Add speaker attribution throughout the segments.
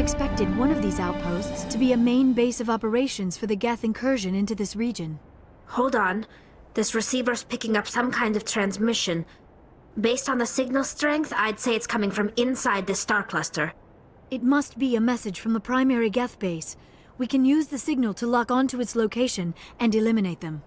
Speaker 1: expected one of these outposts to be a main base of operations for the Geth incursion into this region.
Speaker 2: Hold on. This receiver's picking up some kind of transmission. Based on the signal strength, I'd say it's coming from inside this star cluster.
Speaker 1: It must be a message from the primary Geth base. We can use the signal to lock onto its location and eliminate them.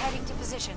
Speaker 1: Heading to position.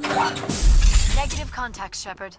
Speaker 1: Negative contact, Shepard.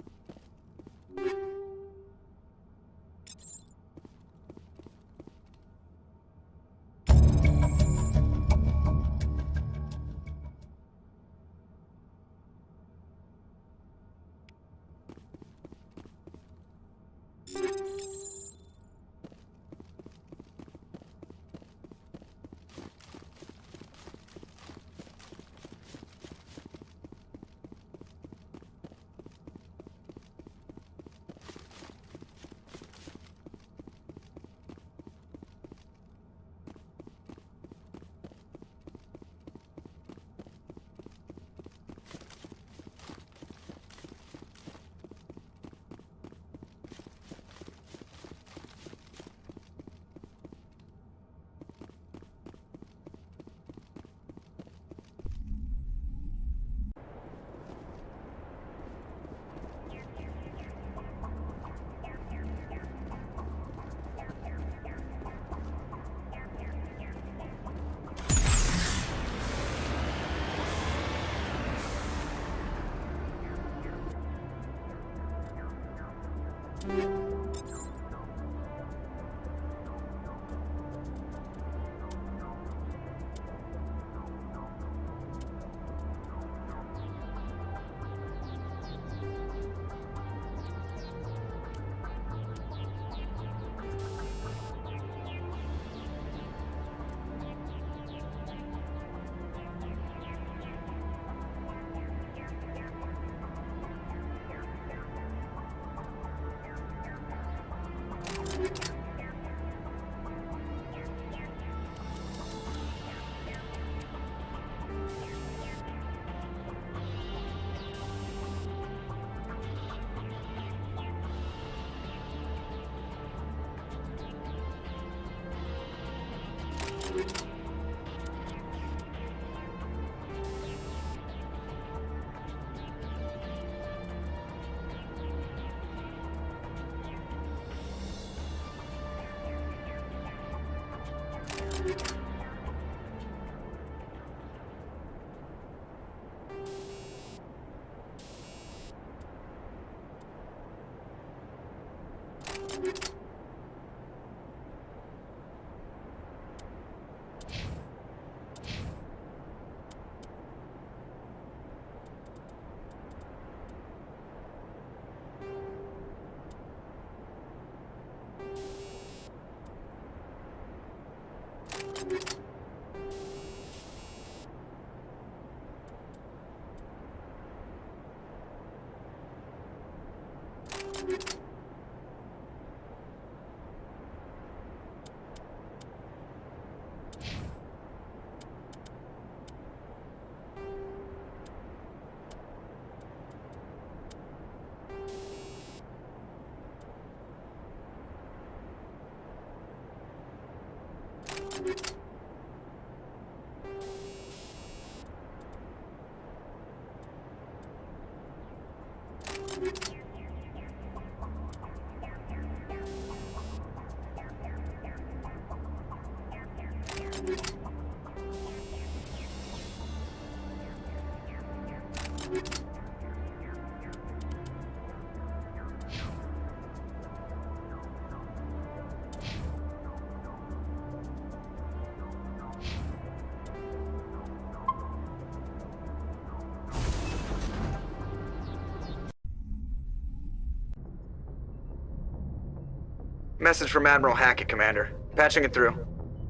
Speaker 3: Message from Admiral Hackett, Commander. Patching it through.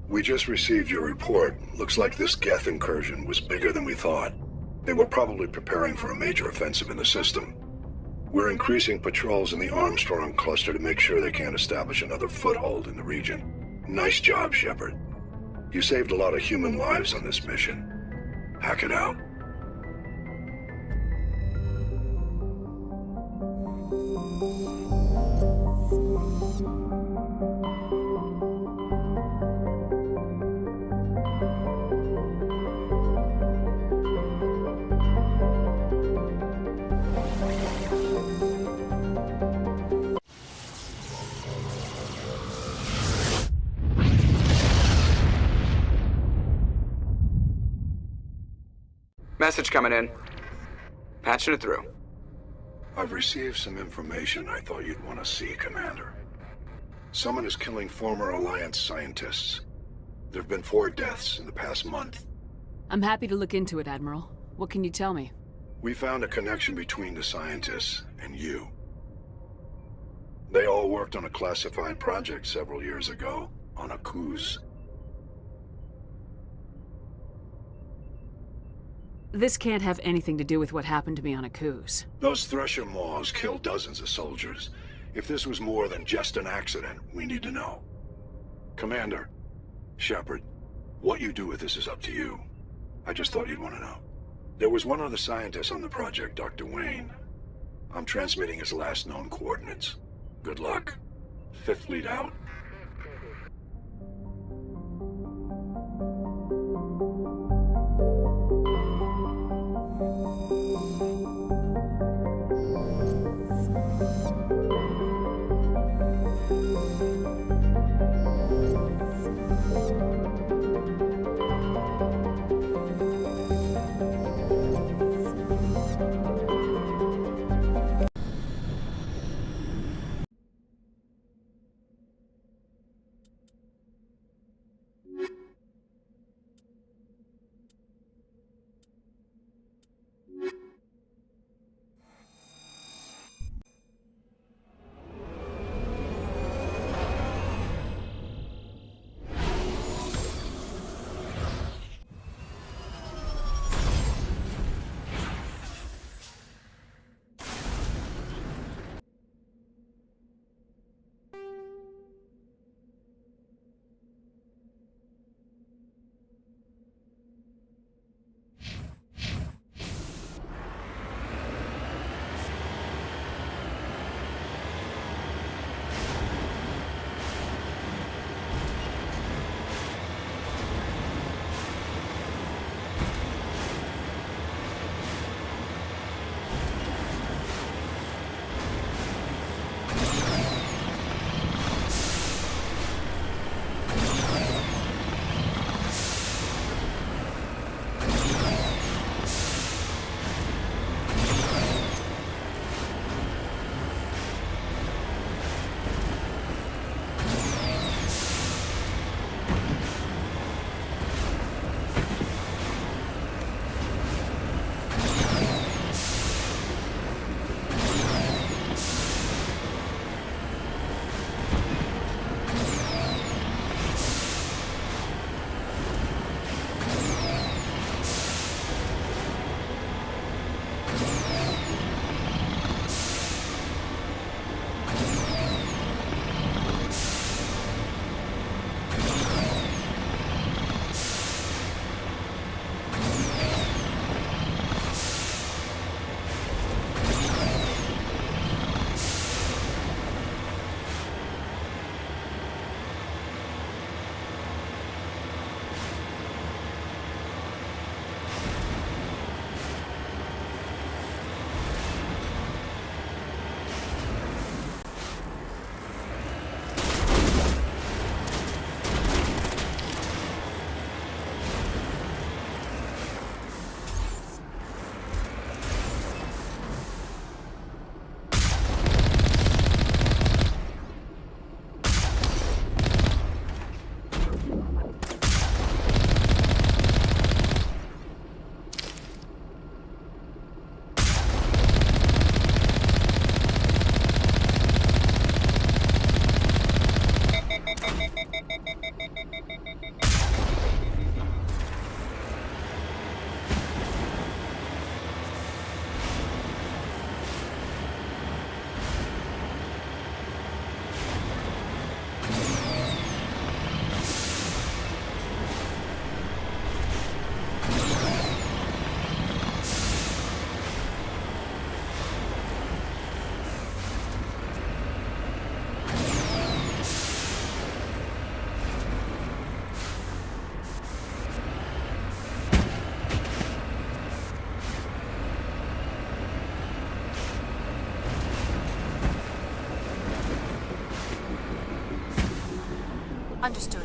Speaker 4: We just received your report. Looks like this Geth incursion was bigger than we thought. They were probably preparing for a major offensive in the system. We're increasing patrols in the Armstrong cluster to make sure they can't establish another foothold in the region. Nice job, Shepard. You saved a lot of human lives on this mission. Hackett out.
Speaker 3: Message coming in. Patching it through.
Speaker 4: I've received some information I thought you'd want to see, Commander. Someone is killing former Alliance scientists. There have been 4 deaths in the past month.
Speaker 5: I'm happy to look into it, Admiral. What can you tell me?
Speaker 4: We found a connection between the scientists and you. They all worked on a classified project several years ago, on Akuz.
Speaker 5: This can't have anything to do with what happened to me on Akuz.
Speaker 4: Those Thresher Maws killed dozens of soldiers. If this was more than just an accident, we need to know. Commander, Shepard, what you do with this is up to you. I just thought you'd want to know. There was one other scientist on the project, Dr. Wayne. I'm transmitting his last known coordinates. Good luck. Fifth Fleet out.
Speaker 5: Understood.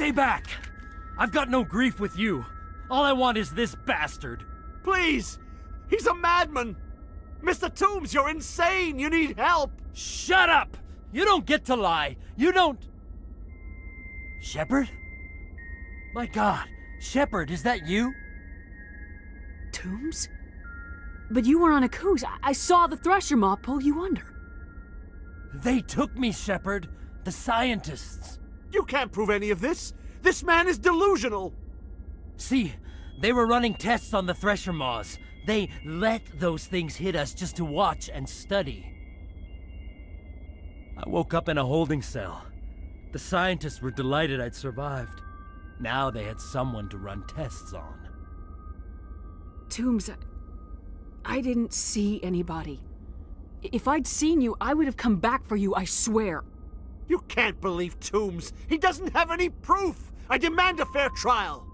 Speaker 6: Stay back! I've got no grief with you. All I want is this bastard.
Speaker 7: Please! He's a madman! Mr. Toombs, you're insane! You need help!
Speaker 6: Shut up! You don't get to lie. You don't... Shepard? My God, Shepard, is that you?
Speaker 5: Toombs? But you were on Akuz. I saw the Thresher Maw pull you under.
Speaker 6: They took me, Shepard. The scientists.
Speaker 7: You can't prove any of this! This man is delusional!
Speaker 6: See, they were running tests on the Thresher Maws. They let those things hit us just to watch and study. I woke up in a holding cell. The scientists were delighted I'd survived. Now they had someone to run tests on.
Speaker 5: Toombs, I didn't see anybody. If I'd seen you, I would have come back for you, I swear.
Speaker 7: You can't believe Toombs! He doesn't have any proof! I demand a fair trial!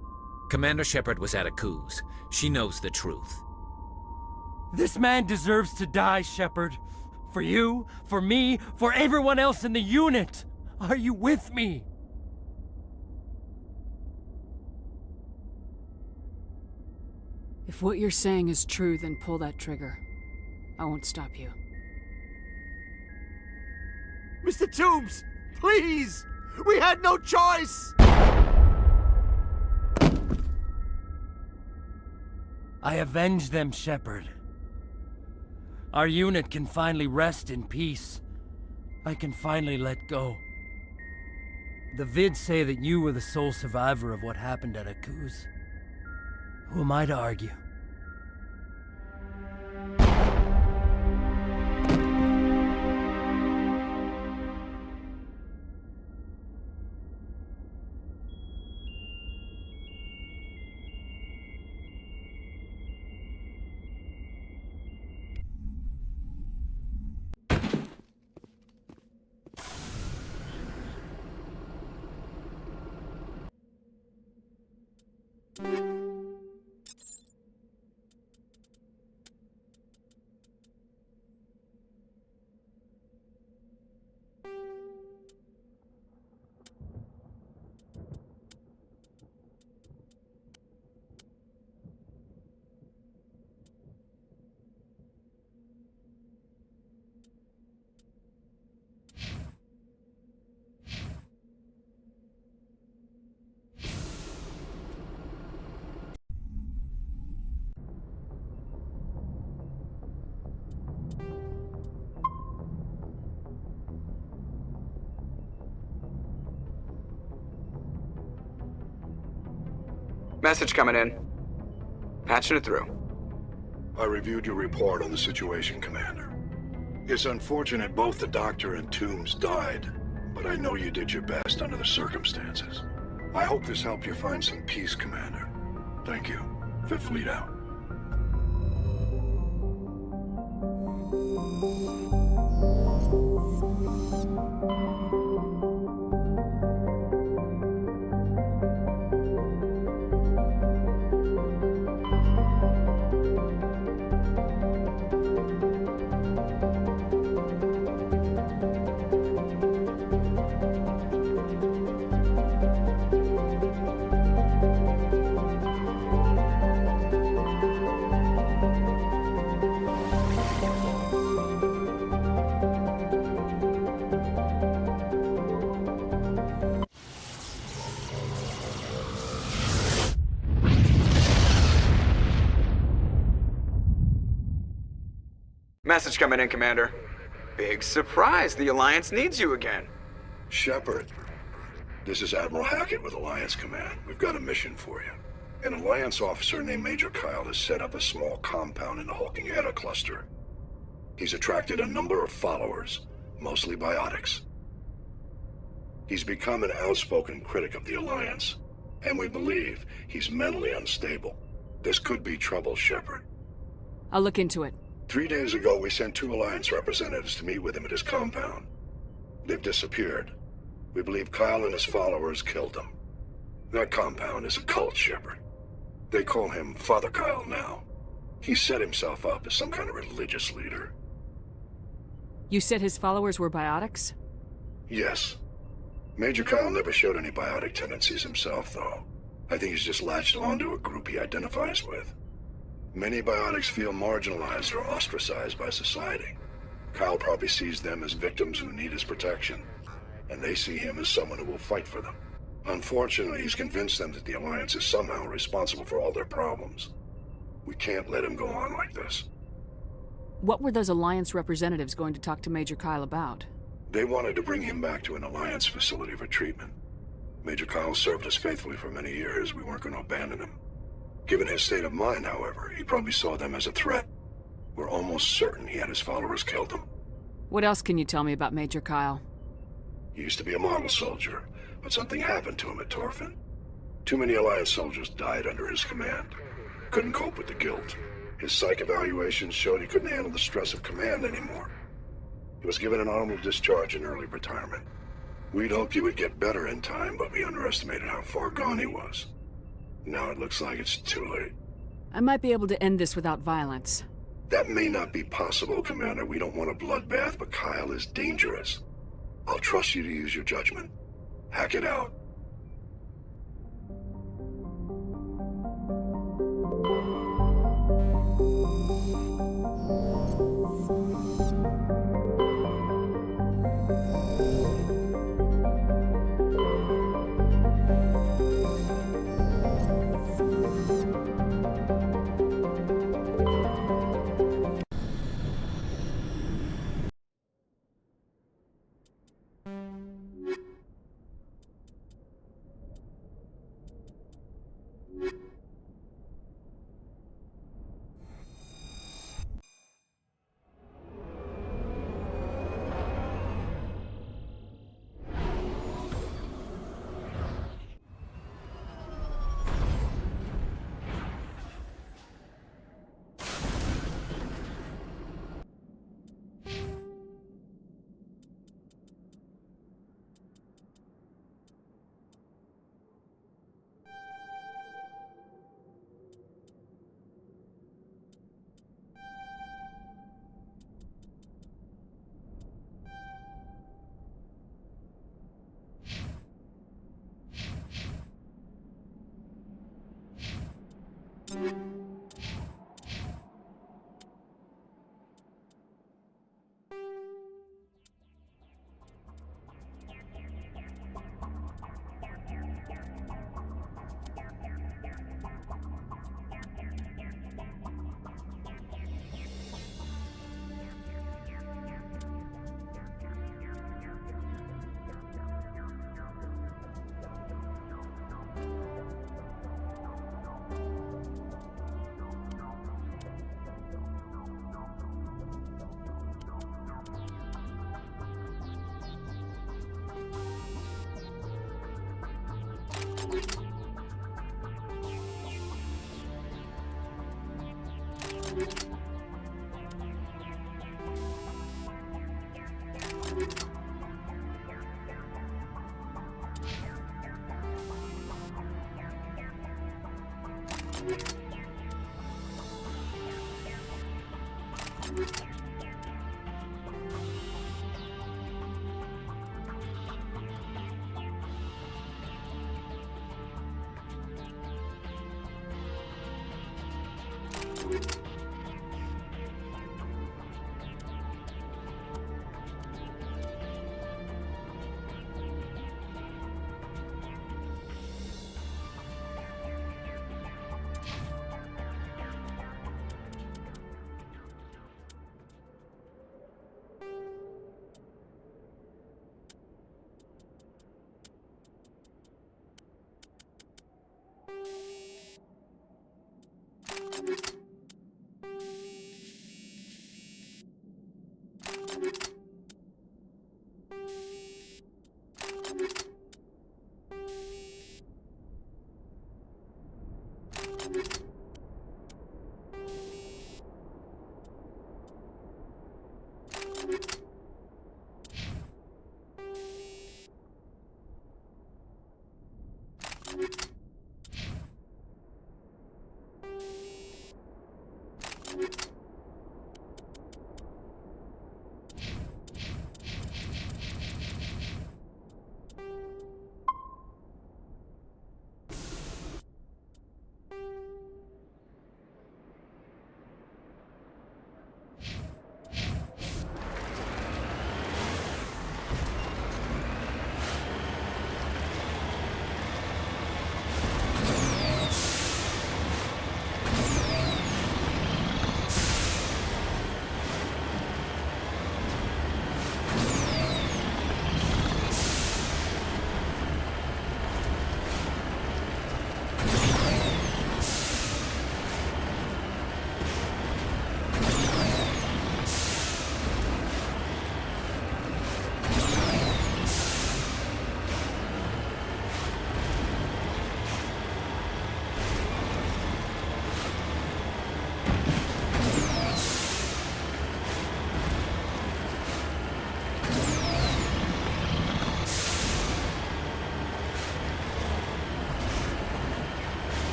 Speaker 8: Commander Shepard was at Akuz. She knows the truth.
Speaker 6: This man deserves to die, Shepard. For you, for me, for everyone else in the unit. Are you with me?
Speaker 5: If what you're saying is true, then pull that trigger. I won't stop you.
Speaker 7: Mr. Toombs! Please! We had no choice!
Speaker 6: I avenged them, Shepard. Our unit can finally rest in peace. I can finally let go. The vids say that you were the sole survivor of what happened at Akuz. Who am I to argue?
Speaker 3: Message coming in. Patching it through.
Speaker 4: I reviewed your report on the situation, Commander. It's unfortunate both the Doctor and Toombs died, but I know you did your best under the circumstances. I hope this helped you find some peace, Commander. Thank you. Fifth Fleet out.
Speaker 3: Message coming in, Commander. Big surprise, the Alliance needs you again.
Speaker 4: Shepard, this is Admiral Hackett with Alliance Command. We've got a mission for you. An Alliance officer named Major Kyle has set up a small compound in the Hulking Eta cluster. He's attracted a number of followers, mostly biotics. He's become an outspoken critic of the Alliance, and we believe he's mentally unstable. This could be trouble, Shepard.
Speaker 5: I'll look into it.
Speaker 4: 3 days ago, we sent 2 Alliance representatives to meet with him at his compound. They've disappeared. We believe Kyle and his followers killed them. That compound is a cult, Shepard. They call him Father Kyle now. He set himself up as some kind of religious leader.
Speaker 5: You said his followers were biotics?
Speaker 4: Yes. Major Kyle never showed any biotic tendencies himself, though. I think he's just latched onto a group he identifies with. Many biotics feel marginalized or ostracized by society. Kyle probably sees them as victims who need his protection, and they see him as someone who will fight for them. Unfortunately, he's convinced them that the Alliance is somehow responsible for all their problems. We can't let him go on like this.
Speaker 5: What were those Alliance representatives going to talk to Major Kyle about?
Speaker 4: They wanted to bring him back to an Alliance facility for treatment. Major Kyle served us faithfully for many years. We weren't going to abandon him. Given his state of mind, however, he probably saw them as a threat. We're almost certain he had his followers killed them.
Speaker 5: What else can you tell me about Major Kyle?
Speaker 4: He used to be a model soldier, but something happened to him at Torfin. Too many Alliance soldiers died under his command. Couldn't cope with the guilt. His psych evaluations showed he couldn't handle the stress of command anymore. He was given an honorable discharge in early retirement. We'd hoped he would get better in time, but we underestimated how far gone he was. Now it looks like it's too late.
Speaker 5: I might be able to end this without violence.
Speaker 4: That may not be possible, Commander. We don't want a bloodbath, but Kyle is dangerous. I'll trust you to use your judgment. Hack it out.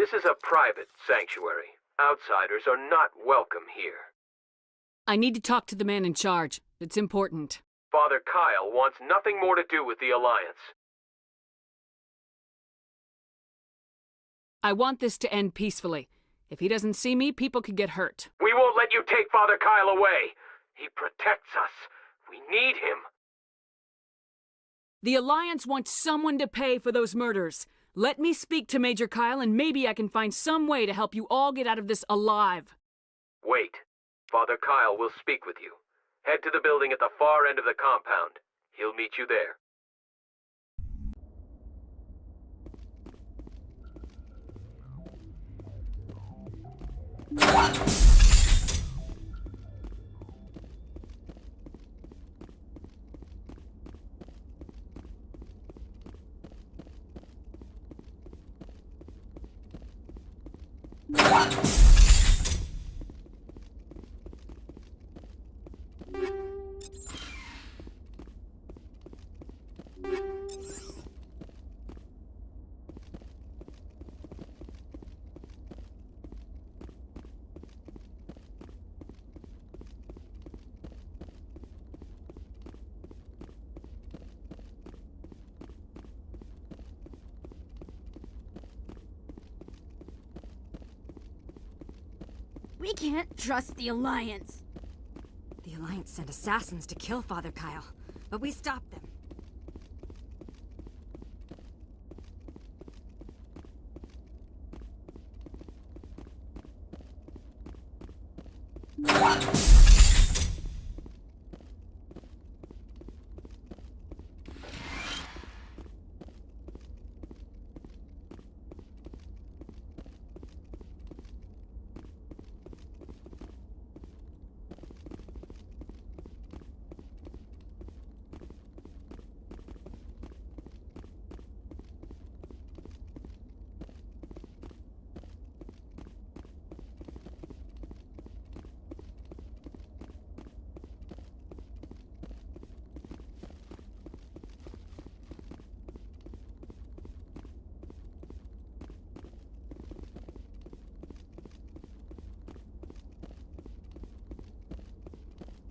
Speaker 9: This is a private sanctuary. Outsiders are not welcome here.
Speaker 5: I need to talk to the man in charge. It's important.
Speaker 9: Father Kyle wants nothing more to do with the Alliance.
Speaker 5: I want this to end peacefully. If he doesn't see me, people could get hurt.
Speaker 9: We won't let you take Father Kyle away. He protects us. We need him.
Speaker 5: The Alliance wants someone to pay for those murders. Let me speak to Major Kyle and maybe I can find some way to help you all get out of this alive.
Speaker 9: Wait. Father Kyle will speak with you. Head to the building at the far end of the compound. He'll meet you there.
Speaker 10: We can't trust the Alliance. The Alliance sent assassins to kill Father Kyle, but we stopped them.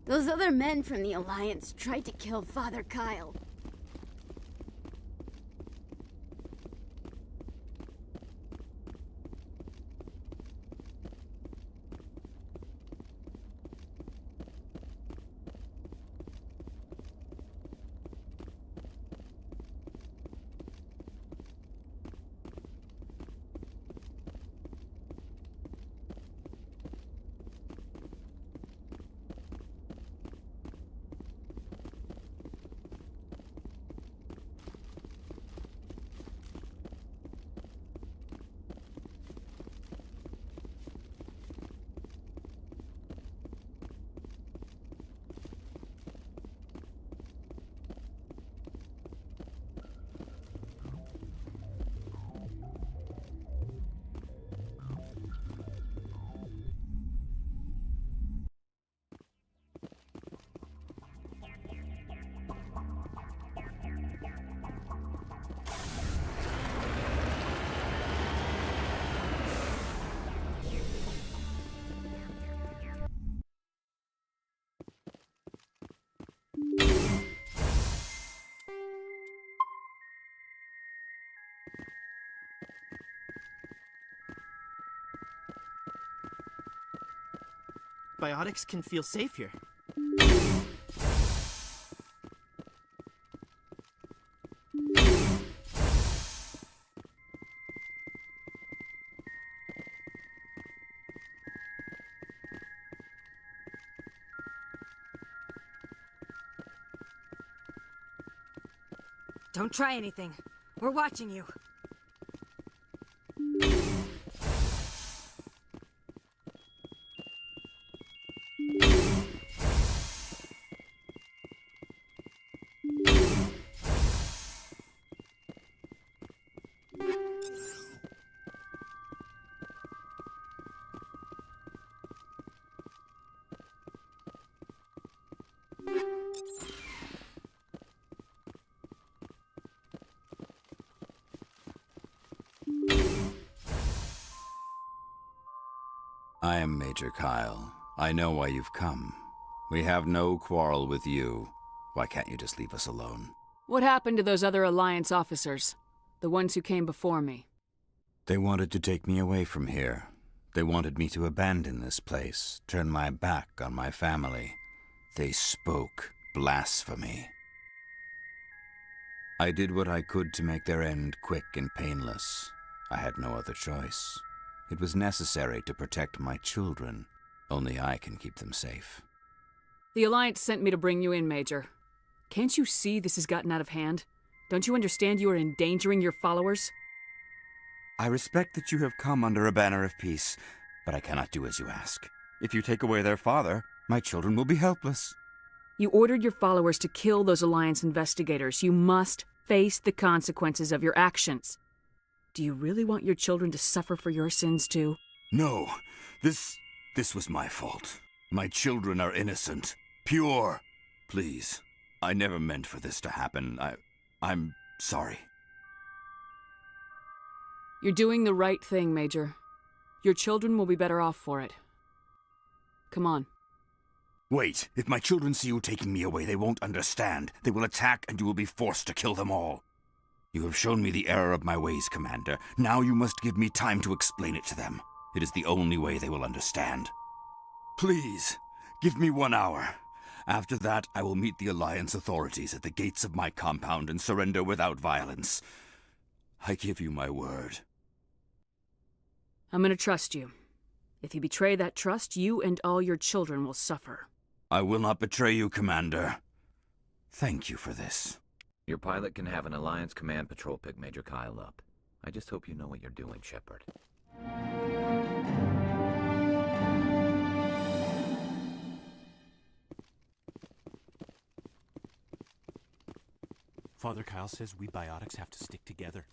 Speaker 10: Those other men from the Alliance tried to kill Father Kyle.
Speaker 11: Biotics can feel safe here.
Speaker 10: Don't try anything. We're watching you.
Speaker 12: I am Major Kyle. I know why you've come. We have no quarrel with you. Why can't you just leave us alone?
Speaker 5: What happened to those other Alliance officers? The ones who came before me?
Speaker 12: They wanted to take me away from here. They wanted me to abandon this place, turn my back on my family. They spoke blasphemy. I did what I could to make their end quick and painless. I had no other choice. It was necessary to protect my children. Only I can keep them safe.
Speaker 5: The Alliance sent me to bring you in, Major. Can't you see this has gotten out of hand? Don't you understand you are endangering your followers?
Speaker 13: I respect that you have come under a banner of peace, but I cannot do as you ask. If you take away their father, my children will be helpless.
Speaker 5: You ordered your followers to kill those Alliance investigators. You must face the consequences of your actions. Do you really want your children to suffer for your sins too?
Speaker 13: No, this was my fault. My children are innocent, pure. Please, I never meant for this to happen. I'm sorry.
Speaker 5: You're doing the right thing, Major. Your children will be better off for it. Come on.
Speaker 13: Wait, if my children see you taking me away, they won't understand. They will attack and you will be forced to kill them all. You have shown me the error of my ways, Commander. Now you must give me time to explain it to them. It is the only way they will understand. Please, give me 1 hour. After that, I will meet the Alliance authorities at the gates of my compound and surrender without violence. I give you my word.
Speaker 5: I'm gonna trust you. If you betray that trust, you and all your children will suffer.
Speaker 13: I will not betray you, Commander. Thank you for this.
Speaker 8: Your pilot can have an Alliance Command Patrol pick Major Kyle up. I just hope you know what you're doing, Shepard.
Speaker 7: Father Kyle says we biotics have to stick together.